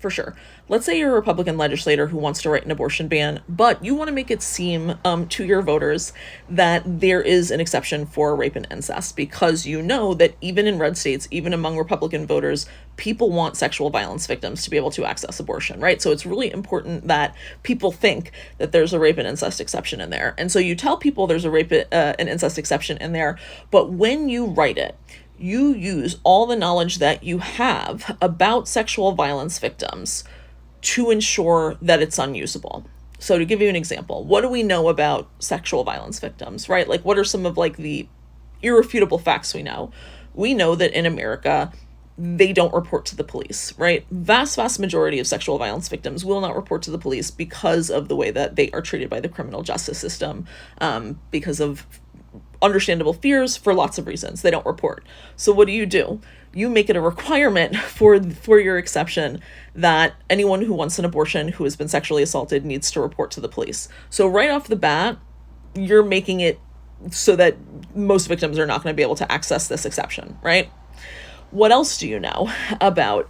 For sure. Let's say you're a Republican legislator who wants to write an abortion ban, but you want to make it seem to your voters that there is an exception for rape and incest, because you know that even in red states, even among Republican voters, people want sexual violence victims to be able to access abortion, right? So it's really important that people think that there's a rape and incest exception in there. And so you tell people there's a rape and incest exception in there, but when you write it, you use all the knowledge that you have about sexual violence victims to ensure that it's unusable. So to give you an example, what do we know about sexual violence victims, right? Like, what are some of like the irrefutable facts we know? We know that in America, they don't report to the police, right? Vast majority of sexual violence victims will not report to the police because of the way that they are treated by the criminal justice system, because of understandable fears for lots of reasons. They don't report. So what do? You make it a requirement for your exception that anyone who wants an abortion who has been sexually assaulted needs to report to the police. So right off the bat, you're making it so that most victims are not going to be able to access this exception, right? What else do you know about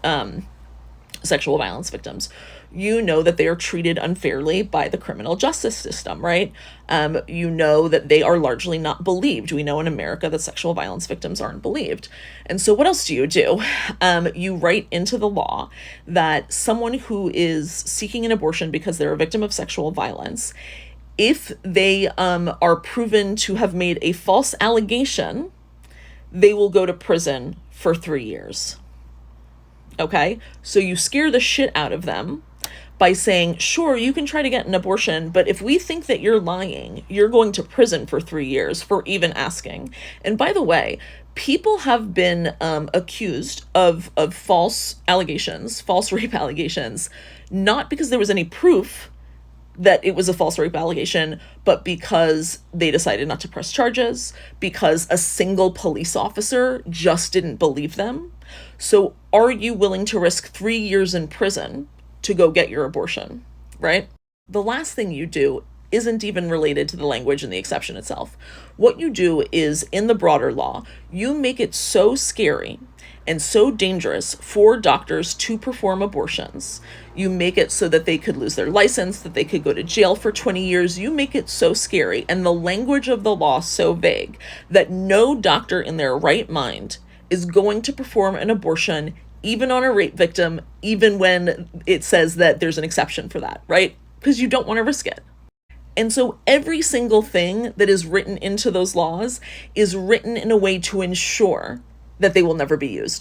sexual violence victims? You know that they are treated unfairly by the criminal justice system, right? You know that they are largely not believed. We know in America that sexual violence victims aren't believed. And so what else do? You write into the law that someone who is seeking an abortion because they're a victim of sexual violence, if they are proven to have made a false allegation, they will go to prison for 3 years. Okay? So you scare the shit out of them by saying, sure, you can try to get an abortion, but if we think that you're lying, you're going to prison for 3 years for even asking. And by the way, people have been accused of false allegations, false rape allegations, not because there was any proof that it was a false rape allegation, but because they decided not to press charges, because a single police officer just didn't believe them. So are you willing to risk 3 years in prison to go get your abortion, right? The last thing you do isn't even related to the language and the exception itself. What you do is, in the broader law, you make it so scary and so dangerous for doctors to perform abortions. You make it so that they could lose their license, that they could go to jail for 20 years. You make it so scary and the language of the law so vague that no doctor in their right mind is going to perform an abortion even on a rape victim, even when it says that there's an exception for that, right? Because you don't want to risk it. And so every single thing that is written into those laws is written in a way to ensure that they will never be used.